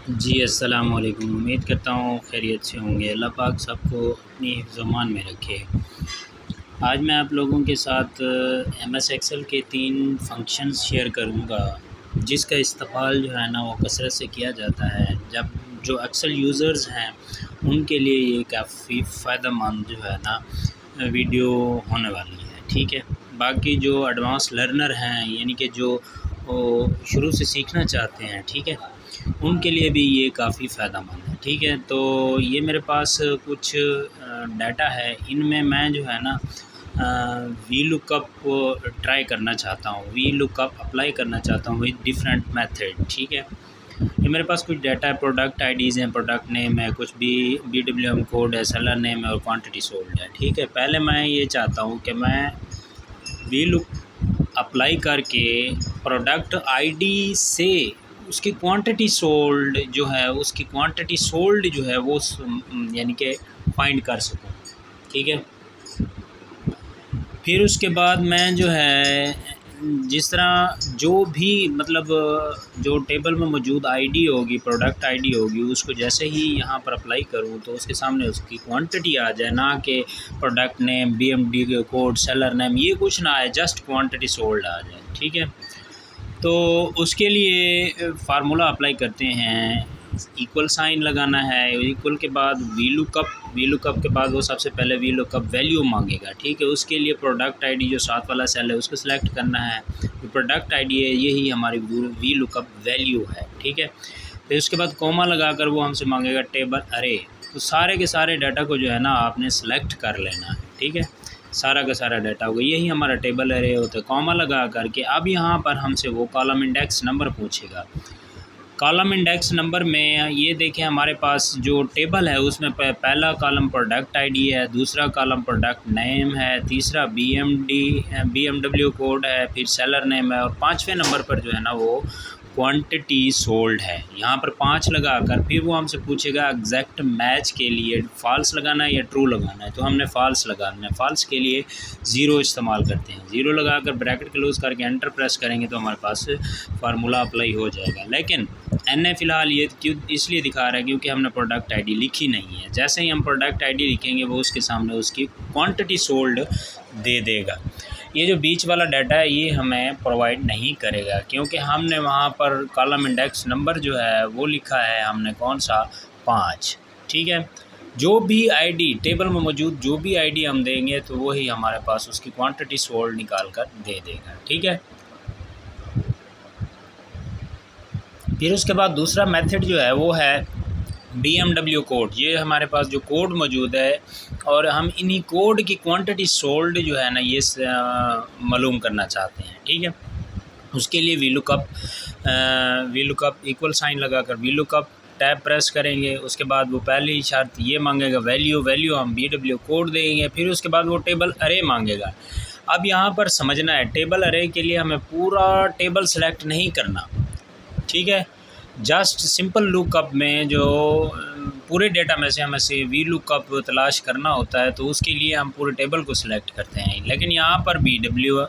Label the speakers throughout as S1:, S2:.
S1: जी अस्सलाम वालेकुम। उम्मीद करता हूँ खैरियत से होंगे। अल्लाह पाक सबको अपनी हिफ्ज़-ओ-मान में रखे। आज मैं आप लोगों के साथ एमएस एक्सेल के 3 फ़ंक्शंस शेयर करूँगा, जिसका इस्तेमाल जो है ना वो कसरत से किया जाता है। जब जो एक्सेल यूज़र्स हैं उनके लिए ये काफ़ी फ़ायदेमंद जो है ना वीडियो होने वाली है, ठीक है। बाकी जो एडवांस लर्नर हैं, यानी कि जो शुरू से सीखना चाहते हैं, ठीक है, उनके लिए भी ये काफ़ी फ़ायदेमंद है, ठीक है। तो ये मेरे पास कुछ डाटा है, इनमें मैं जो है ना वी लुकअप ट्राई करना चाहता हूँ, वी लुकअप अप्लाई करना चाहता हूँ विद डिफरेंट मेथड, ठीक है। ये मेरे पास कुछ डाटा है, प्रोडक्ट आईडीज़ हैं, प्रोडक्ट नेम है, कुछ भी BWM कोड है, सेलर नेम है और क्वांटिटी सोल्ड है, ठीक है। पहले मैं ये चाहता हूँ कि मैं वी लुक अप्लाई करके प्रोडक्ट आईडी से उसकी क्वांटिटी सोल्ड जो है, उसकी क्वांटिटी सोल्ड जो है वो यानी कि फाइंड कर सकूँ, ठीक है। फिर उसके बाद मैं जो है जिस तरह जो भी मतलब जो टेबल में मौजूद आईडी होगी, प्रोडक्ट आईडी होगी, उसको जैसे ही यहाँ पर अप्लाई करूँ तो उसके सामने उसकी क्वांटिटी आ जाए, ना कि product name, BMD code, seller name, ये कुछ ना आए, जस्ट क्वांटिटी सोल्ड आ जाए, ठीक है। तो उसके लिए फार्मूला अप्लाई करते हैं, इक्वल साइन लगाना है, इक्वल के बाद वी लुकअप के बाद वो सबसे पहले वी लुकअप वैल्यू मांगेगा, ठीक है। उसके लिए प्रोडक्ट आईडी जो साथ वाला सेल है उसको सिलेक्ट करना है, जो प्रोडक्ट आईडी है यही हमारी वी लुकअप वैल्यू है, ठीक है। फिर उसके बाद कॉमा लगाकर वो हमसे मांगेगा टेबल अरे। तो सारे के सारे डाटा को जो है ना आपने सेलेक्ट कर लेना है, ठीक है। सारा का सारा डाटा होगा, यही हमारा टेबल अरे होता है। कॉमा लगा करके अब यहाँ पर हमसे वो कॉलम इंडेक्स नंबर पूछेगा। कॉलम इंडेक्स नंबर में ये देखें, हमारे पास जो टेबल है उसमें पहला कॉलम प्रोडक्ट आईडी है, दूसरा कॉलम प्रोडक्ट नेम है, तीसरा BMW कोड है, फिर सेलर नेम है और 5वें नंबर पर जो है ना वो क्वांटिटी सोल्ड है। यहाँ पर 5 लगा कर फिर वो हमसे पूछेगा एग्जैक्ट मैच के लिए फ़ाल्स लगाना है या ट्रू लगाना है, तो हमने फ़ाल्स लगाना है। फ़ाल्स के लिए 0 इस्तेमाल करते हैं, 0 लगा कर ब्रैकेट क्लोज करके एंटर प्रेस करेंगे तो हमारे पास फार्मूला अप्लाई हो जाएगा। लेकिन एन फ़िलहाल ये क्यों इसलिए दिखा रहा है क्योंकि हमने प्रोडक्ट आईडी लिखी नहीं है। जैसे ही हम प्रोडक्ट आईडी लिखेंगे वो उसके सामने उसकी क्वांटिटी सोल्ड दे देगा। ये जो बीच वाला डाटा है ये हमें प्रोवाइड नहीं करेगा, क्योंकि हमने वहाँ पर कॉलम इंडेक्स नंबर जो है वो लिखा है हमने कौन सा 5, ठीक है। जो भी आईडी टेबल में मौजूद जो भी आईडी हम देंगे तो वही हमारे पास उसकी क्वांटिटी सोल्ड निकाल कर दे देगा, ठीक है। फिर उसके बाद दूसरा मेथड जो है वो है BMW कोड। ये हमारे पास जो कोड मौजूद है और हम इन्हीं कोड की क्वांटिटी सोल्ड जो है ना ये मालूम करना चाहते हैं, ठीक है। उसके लिए वी लुकअप इक्वल साइन लगाकर वी लुकअप टैब प्रेस करेंगे। उसके बाद वो पहली शर्त ये मांगेगा वैल्यू हम BW कोड देंगे। फिर उसके बाद वो टेबल अरे मांगेगा। अब यहाँ पर समझना है, टेबल अरे के लिए हमें पूरा टेबल सेलेक्ट नहीं करना, ठीक है। जस्ट सिंपल लुकअप में जो पूरे डेटा में से हमें से वी लुकअप तलाश करना होता है तो उसके लिए हम पूरे टेबल को सिलेक्ट करते हैं। लेकिन यहाँ पर BW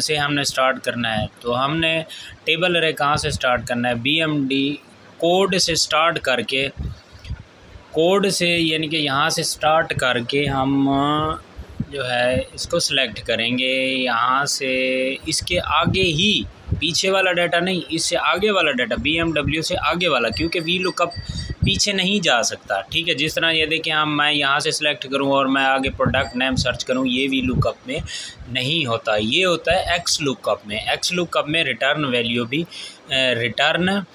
S1: से हमने स्टार्ट करना है, तो हमने टेबल अरे कहाँ से स्टार्ट करना है, BMD कोड से स्टार्ट करके, कोड से यानी कि यहाँ से स्टार्ट करके हम जो है इसको सिलेक्ट करेंगे। यहाँ से इसके आगे ही, पीछे वाला डाटा नहीं, इससे आगे वाला डाटा, BMW से आगे वाला, क्योंकि वी लुकअप पीछे नहीं जा सकता, ठीक है। जिस तरह ये देखें मैं यहाँ से सिलेक्ट करूँ और मैं आगे प्रोडक्ट नेम सर्च करूँ, ये वी लुकअप में नहीं होता। ये होता है एक्स लुकअप में। एक्स लुकअप में रिटर्न वैल्यू भी रिटर्न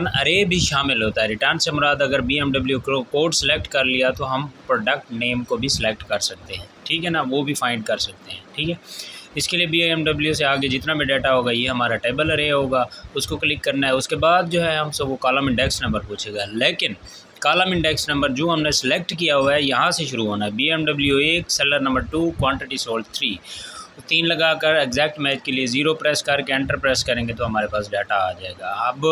S1: अरे भी शामिल होता है। रिटर्न से मुराद अगर BMW कोड सेलेक्ट कर लिया तो हम प्रोडक्ट नेम को भी सिलेक्ट कर सकते हैं, ठीक है ना, वो भी फाइंड कर सकते हैं, ठीक है। इसके लिए BMW से आगे जितना भी डाटा होगा ये हमारा टेबल अरे होगा, उसको क्लिक करना है। उसके बाद जो है हमसे वो कॉलम इंडेक्स नंबर पूछेगा, लेकिन कॉलम इंडेक्स नंबर जो हमने सेलेक्ट किया हुआ है यहाँ से शुरू होना है, BMW 1, seller number 2, quantity sold 3। 3 लगाकर एग्जैक्ट मैच के लिए 0 प्रेस करके एंटर प्रेस करेंगे तो हमारे पास डाटा आ जाएगा। अब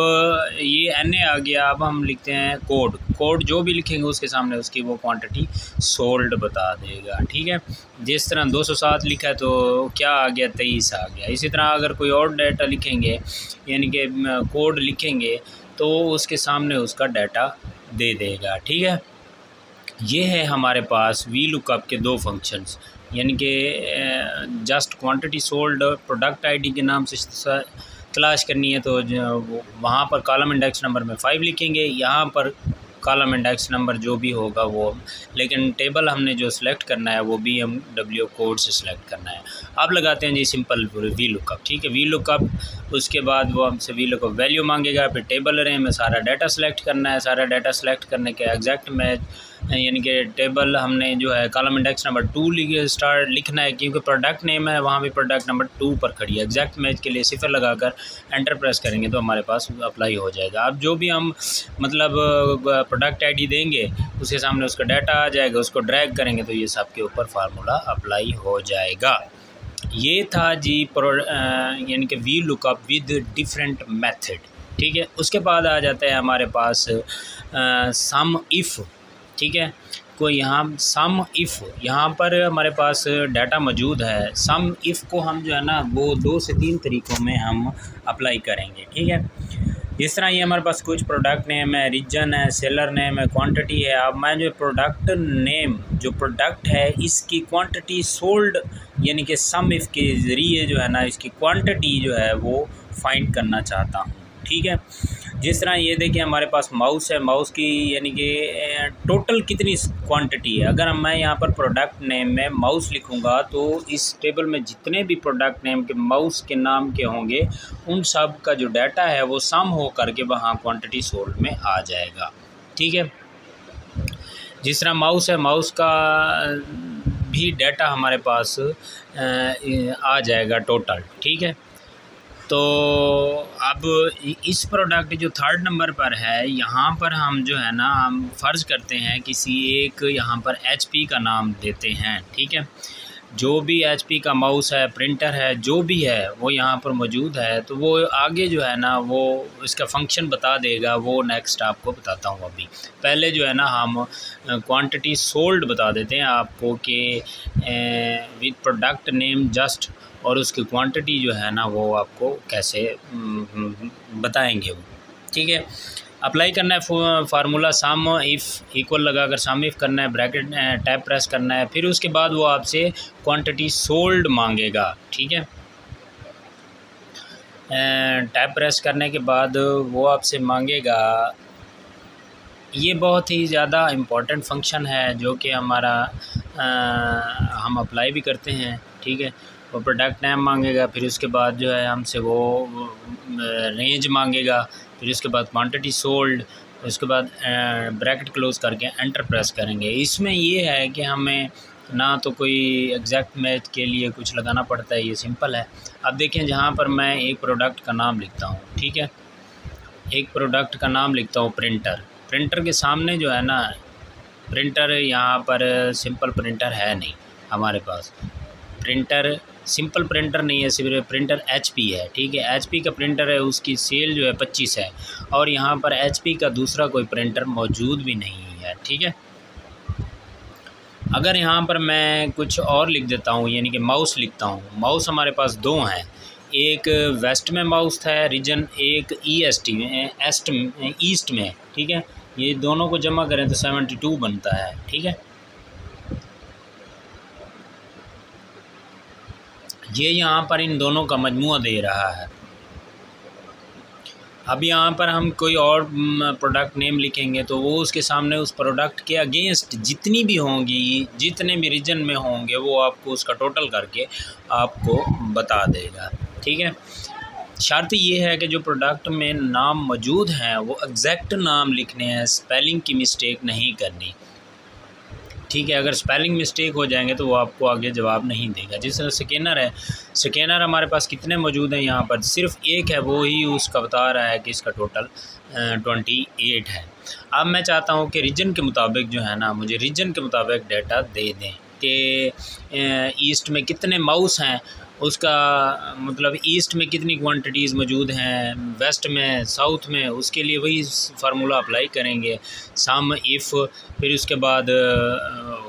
S1: ये NA आ गया। अब हम लिखते हैं कोड जो भी लिखेंगे उसके सामने उसकी वो क्वांटिटी सोल्ड बता देगा। ठीक है, जिस तरह 207 लिखा है तो क्या आ गया, 23 आ गया। इसी तरह अगर कोई और डाटा लिखेंगे यानी कि कोड लिखेंगे तो उसके सामने उसका डाटा दे देगा। ठीक है, ये है हमारे पास वी लुकअप के 2 फंक्शंस, यानी कि just quantity sold product ID के नाम से तलाश करनी है तो वहाँ पर कॉलम इंडेक्स नंबर में 5 लिखेंगे, यहाँ पर कॉलम इंडेक्स नंबर जो भी होगा वो, लेकिन टेबल हमने जो सिलेक्ट करना है वो BMW कोड से सिलेक्ट करना है। अब लगाते हैं जी सिंपल वी लुकअप। ठीक है, वी लुकअप, उसके बाद वो हमसे वी लुकअप वैल्यू मांगेगा, फिर टेबल अरे में सारा डाटा सेलेक्ट करना है। सारा डाटा सेलेक्ट करने के एग्जैक्ट मैच यानी कि टेबल हमने जो है कॉलम इंडेक्स नंबर 2 लिखना है, क्योंकि प्रोडक्ट नेम है वहाँ भी प्रोडक्ट नंबर 2 पर खड़ी है। एग्जैक्ट मैच के लिए 0 लगाकर एंटर प्रेस करेंगे तो हमारे पास अप्लाई हो जाएगा। अब जो भी हम मतलब प्रोडक्ट आईडी देंगे उसके सामने उसका डाटा आ जाएगा, उसको ड्रैग करेंगे तो ये सब के ऊपर फार्मूला अप्लाई हो जाएगा। ये था जी यानी कि V lookup with different method. ठीक है, उसके बाद आ जाता है हमारे पास सम इफ़। ठीक है, कोई यहाँ सम इफ़, यहाँ पर हमारे पास डाटा मौजूद है। सम इफ़ को हम जो है ना वो 2 से 3 तरीक़ों में हम अप्लाई करेंगे। ठीक है, जिस तरह ये हमारे पास कुछ प्रोडक्ट नेम है, रीजन है, सेलर नेम है, क्वांटिटी है। अब मैं जो प्रोडक्ट नेम जो प्रोडक्ट है इसकी क्वांटिटी सोल्ड यानी कि सम इफ़ के ज़रिए जो है ना इसकी क्वांटिटी जो है वो फाइंड करना चाहता हूँ। ठीक है, जिस तरह ये देखिए हमारे पास माउस है, माउस की यानी कि टोटल कितनी क्वांटिटी है। अगर मैं यहाँ पर प्रोडक्ट नेम में माउस लिखूँगा तो इस टेबल में जितने भी प्रोडक्ट नेम के माउस के नाम के होंगे उन सब का जो डाटा है वो सम हो करके वहाँ क्वांटिटी सोल्ड में आ जाएगा। ठीक है, जिस तरह माउस है, माउस का भी डाटा हमारे पास आ जाएगा टोटल। ठीक है, तो अब इस प्रोडक्ट जो 3rd नंबर पर है यहाँ पर हम जो है ना हम फ़र्ज़ करते हैं किसी एक यहाँ पर HP का नाम देते हैं। ठीक है, जो भी HP का माउस है, प्रिंटर है, जो भी है वो यहाँ पर मौजूद है तो वो आगे जो है ना वो इसका फंक्शन बता देगा, वो नेक्स्ट आपको बताता हूँ। अभी पहले जो है ना हम क्वांटिटी सोल्ड बता देते हैं आपको कि विद प्रोडक्ट नेम जस्ट, और उसकी क्वांटिटी जो है ना वो आपको कैसे बताएंगे वो। ठीक है, अप्लाई करना है फार्मूला सम इफ़ इक्वल लगाकर सम इफ़ करना है, ब्रैकेट टैब प्रेस करना है, फिर उसके बाद वो आपसे क्वांटिटी सोल्ड मांगेगा। ठीक है, टैब प्रेस करने के बाद वो आपसे मांगेगा, ये बहुत ही ज़्यादा इम्पोर्टेंट फंक्शन है जो कि हमारा हम अप्लाई भी करते हैं। ठीक है, वो प्रोडक्ट नेम मांगेगा, फिर उसके बाद जो है हमसे वो रेंज मांगेगा, फिर उसके बाद क्वांटिटी सोल्ड, उसके बाद ब्रैकेट क्लोज़ करके एंटर प्रेस करेंगे। इसमें ये है कि हमें ना तो कोई एग्जैक्ट मैच के लिए कुछ लगाना पड़ता है, ये सिंपल है। अब देखें जहाँ पर मैं एक प्रोडक्ट का नाम लिखता हूँ। ठीक है, एक प्रोडक्ट का नाम लिखता हूँ प्रिंटर के सामने जो है ना प्रिंटर, यहाँ पर सिंपल प्रिंटर है नहीं हमारे पास, प्रिंटर सिंपल प्रिंटर नहीं है, सिर्फ प्रिंटर HP है। ठीक है, HP का प्रिंटर है, उसकी सेल जो है 25 है और यहाँ पर HP का दूसरा कोई प्रिंटर मौजूद भी नहीं है। ठीक है, अगर यहाँ पर मैं कुछ और लिख देता हूँ यानी कि माउस लिखता हूँ, माउस हमारे पास 2 हैं, एक वेस्ट में माउस है रीजन, एक ईस्ट में। ठीक है, ये दोनों को जमा करें तो 72 बनता है। ठीक है, ये यहाँ पर इन दोनों का मजमुआ दे रहा है। अब यहाँ पर हम कोई और प्रोडक्ट नेम लिखेंगे तो वो उसके सामने उस प्रोडक्ट के अगेंस्ट जितनी भी होंगी, जितने भी रीजन में होंगे वो आपको उसका टोटल करके आपको बता देगा। ठीक है, शर्त ये है कि जो प्रोडक्ट में नाम मौजूद हैं वो एग्जैक्ट नाम लिखने हैं, स्पेलिंग की मिस्टेक नहीं करनी। ठीक है, अगर स्पेलिंग मिस्टेक हो जाएंगे तो वो आपको आगे जवाब नहीं देगा। जिस तरह स्कैनर है, स्कैनर हमारे पास कितने मौजूद हैं, यहाँ पर सिर्फ एक है, वो ही उसका बता रहा है कि इसका टोटल 28 है। अब मैं चाहता हूँ कि रीजन के मुताबिक जो है ना मुझे रीजन के मुताबिक डाटा दे दें। कि ईस्ट में कितने माउस हैं, उसका मतलब ईस्ट में कितनी क्वांटिटीज़ मौजूद हैं, वेस्ट में, साउथ में, उसके लिए वही फार्मूला अप्लाई करेंगे सम इफ़। फिर उसके बाद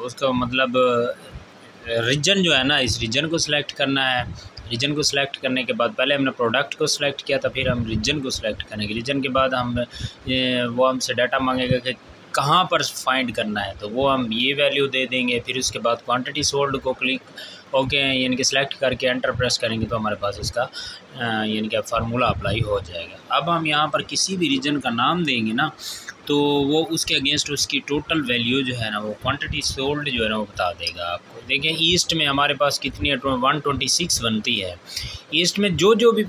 S1: उसका मतलब रीजन जो है ना, इस रीजन को सिलेक्ट करना है। रीजन को सिलेक्ट करने के बाद पहले हमने प्रोडक्ट को सिलेक्ट किया था, फिर हम रीजन को सिलेक्ट करेंगे। रीजन के बाद हम वो हमसे डाटा मांगेगा कि कहाँ पर फाइंड करना है, तो वो हम ये वैल्यू दे देंगे। फिर उसके बाद क्वांटिटी सोल्ड को क्लिक ओके यानी कि सिलेक्ट करके एंटर प्रेस करेंगे तो हमारे पास इसका यानी कि फार्मूला अप्लाई हो जाएगा। अब हम यहाँ पर किसी भी रीजन का नाम देंगे ना, तो वो उसके अगेंस्ट उसकी टोटल वैल्यू जो है ना, वो क्वांटिटी सोल्ड जो है ना वो बता देगा आपको। देखें ईस्ट में हमारे पास कितनी है, 126 बनती है। ईस्ट में जो भी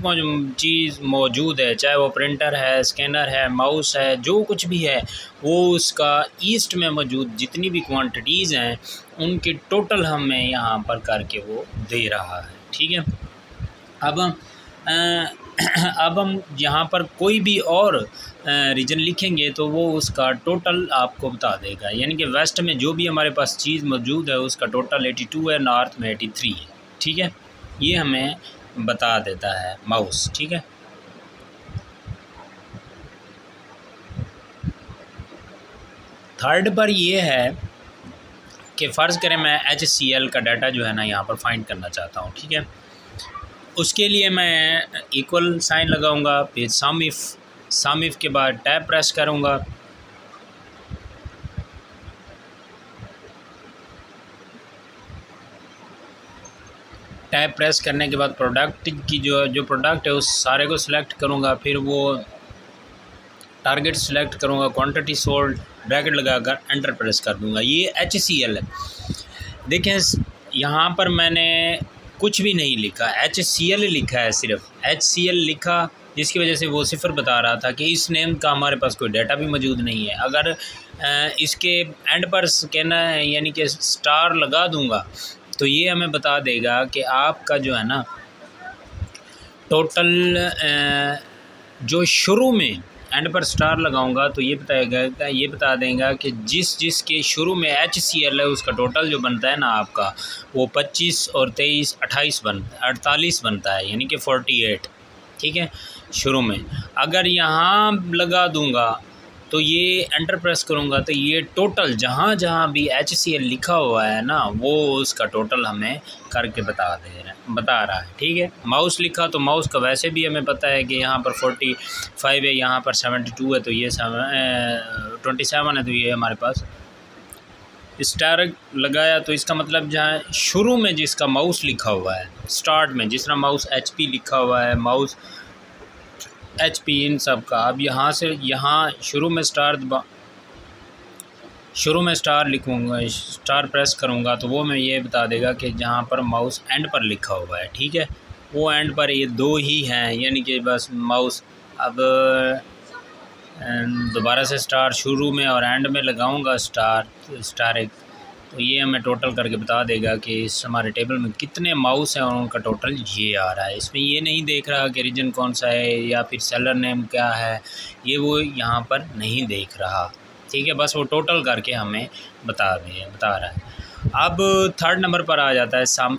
S1: चीज़ मौजूद है, चाहे वो प्रिंटर है, स्कैनर है, माउस है, जो कुछ भी है, वो उसका ईस्ट में मौजूद जितनी भी क्वांटिटीज़ हैं उनके टोटल हमें यहाँ पर करके वो दे रहा है। ठीक है, अब हम यहाँ पर कोई भी और रीजन लिखेंगे तो वो उसका टोटल आपको बता देगा। यानी कि वेस्ट में जो भी हमारे पास चीज़ मौजूद है उसका टोटल 82 है, नॉर्थ में 83 है। ठीक है, ये हमें बता देता है माउस। ठीक है, थर्ड पर ये है कि फ़र्ज़ करें मैं HCL का डाटा जो है ना यहाँ पर फाइंड करना चाहता हूँ। ठीक है, उसके लिए मैं इक्वल साइन लगाऊंगा, फिर सम इफ़ के बाद टैब प्रेस करूंगा। टैब प्रेस करने के बाद प्रोडक्ट की जो प्रोडक्ट है उस सारे को सिलेक्ट करूंगा, फिर वो टारगेट सिलेक्ट करूंगा, क्वांटिटी सोल्ड ब्रैकेट लगाकर एंटर प्रेस कर दूंगा। ये HCL है। देखें यहाँ पर मैंने कुछ भी नहीं लिखा, HCL लिखा है, सिर्फ HCL लिखा, जिसकी वजह से वो सिफर बता रहा था कि इस नेम का हमारे पास कोई डाटा भी मौजूद नहीं है। अगर इसके एंड पर कहना है यानी कि स्टार लगा दूंगा तो ये हमें बता देगा कि आपका जो है ना टोटल जो शुरू में एंड पर स्टार लगाऊंगा तो ये बता देगा कि जिस के शुरू में HCL है उसका टोटल जो बनता है ना आपका, वो 25 और 23 48 बनता है, यानी कि 48। ठीक है, शुरू में अगर यहाँ लगा दूंगा तो ये एंटर प्रेस करूँगा तो ये टोटल जहाँ भी HCL लिखा हुआ है ना वो उसका टोटल हमें करके बता रहा है। ठीक है, माउस लिखा तो माउस का वैसे भी हमें पता है कि यहाँ पर 45 है, यहाँ पर 72 है, तो ये 27 है, तो ये हमारे पास स्टार लगाया। तो इसका मतलब जहाँ शुरू में जिसका माउस लिखा हुआ है, स्टार्ट में जिस तरह माउस HP लिखा हुआ है, माउस HP इन सब का, अब यहाँ से यहाँ शुरू में स्टार लिखूँगा, स्टार प्रेस करूँगा तो वो मैं ये बता देगा कि जहाँ पर माउस एंड पर लिखा हुआ है। ठीक है, वो एंड पर ये दो ही हैं, यानी कि बस माउस अब दोबारा से स्टार शुरू में और एंड में लगाऊंगा स्टार एक, तो ये हमें टोटल करके बता देगा कि इस हमारे टेबल में कितने माउस हैं और उनका टोटल ये आ रहा है। इसमें ये नहीं देख रहा कि रीजन कौन सा है या फिर सेलर नेम क्या है, ये वो यहाँ पर नहीं देख रहा। ठीक है, बस वो टोटल करके हमें बता रहा है। अब थर्ड नंबर पर आ जाता है सम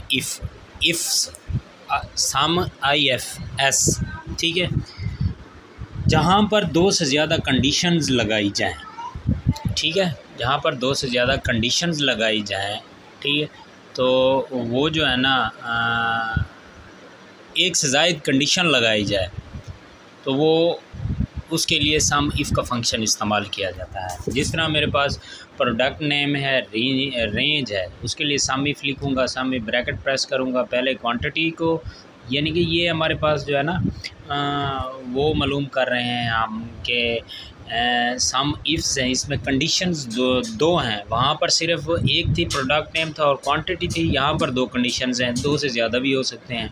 S1: IFS। ठीक है, जहाँ पर 2 से ज़्यादा कंडीशंस लगाई जाएं। ठीक है, जहाँ पर 2 से ज़्यादा कंडीशंस लगाई जाएं, ठीक है, तो वो जो है ना एक से ज़ायद कंडीशन लगाई जाए तो वो उसके लिए सम इफ़ का फंक्शन इस्तेमाल किया जाता है। जिस तरह मेरे पास प्रोडक्ट नेम है, रेंज है, उसके लिए सम इफ़ लिखूँगा, सम इफ़ ब्रैकेट प्रेस करूँगा, पहले क्वांटिटी को, यानी कि ये हमारे पास जो है ना वो मालूम कर रहे हैं हम कि सम इफ्स हैं, इसमें कंडीशंस दो हैं। वहाँ पर सिर्फ एक थी, प्रोडक्ट नेम था और क्वांटिटी थी। यहाँ पर 2 कंडीशंस हैं, 2 से ज़्यादा भी हो सकते हैं।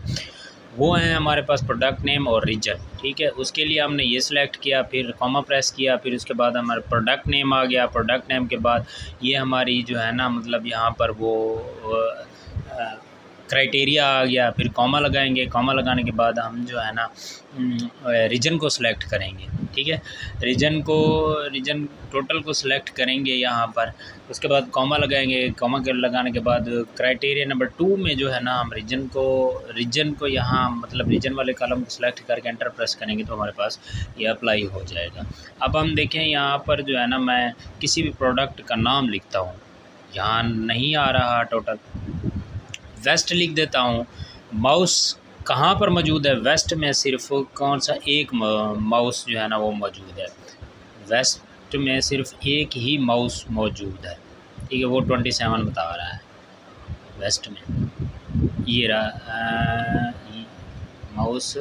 S1: वो हैं हमारे पास प्रोडक्ट नेम और रीजन। ठीक है, उसके लिए हमने ये सिलेक्ट किया, फिर कॉमा प्रेस किया, फिर उसके बाद हमारा प्रोडक्ट नेम आ गया। प्रोडक्ट नेम के बाद ये हमारी जो है ना मतलब यहाँ पर वो क्राइटेरिया आ गया, फिर कॉमा लगाएंगे। कॉमा लगाने के बाद हम जो है ना रीजन को सिलेक्ट करेंगे। ठीक है, रीजन टोटल को सिलेक्ट करेंगे यहाँ पर। उसके बाद कॉमा लगाएंगे। कॉमा के लगाने के बाद क्राइटेरिया नंबर 2 में जो है ना हम रीजन को यहाँ मतलब रीजन वाले कॉलम को सिलेक्ट करके एंटर प्रेस करेंगे तो हमारे पास ये अप्लाई हो जाएगा। अब हम देखें यहाँ पर जो है ना मैं किसी भी प्रोडक्ट का नाम लिखता हूँ, यहाँ नहीं आ रहा टोटल, वेस्ट लिख देता हूँ। माउस कहाँ पर मौजूद है? वेस्ट में सिर्फ कौन सा एक माउस जो है ना वो मौजूद है। वेस्ट में सिर्फ एक ही माउस मौजूद है। ठीक है, वो 27 बता रहा है वेस्ट में। ये रहा माउस,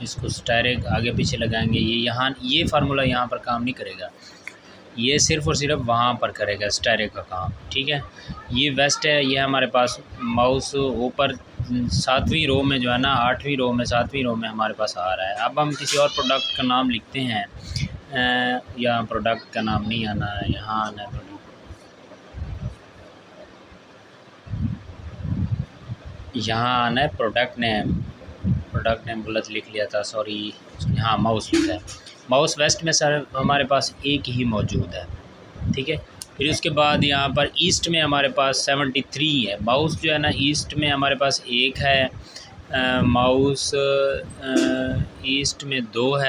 S1: इसको स्टायरेक्ट आगे पीछे लगाएंगे। ये फार्मूला यहाँ पर काम नहीं करेगा, ये सिर्फ़ और सिर्फ वहाँ पर करेगा स्टायरेक्ट का काम। ठीक है, ये वेस्ट है, ये हमारे पास माउस ऊपर 7वीं रो में जो है ना 8वीं रो में 7वीं रो में हमारे पास आ रहा है। अब हम किसी और प्रोडक्ट का नाम लिखते हैं, या प्रोडक्ट का नाम नहीं आना है, यहाँ आना है यहाँ आना है प्रोडक्ट नेम गलत लिख लिया था, सॉरी। हाँ, माउस लिखा है। माउस वेस्ट में सर हमारे पास एक ही मौजूद है। ठीक है, फिर उसके बाद यहाँ पर ईस्ट में हमारे पास 73 है। माउस जो है ना ईस्ट में हमारे पास एक है, माउस ईस्ट में 2 है।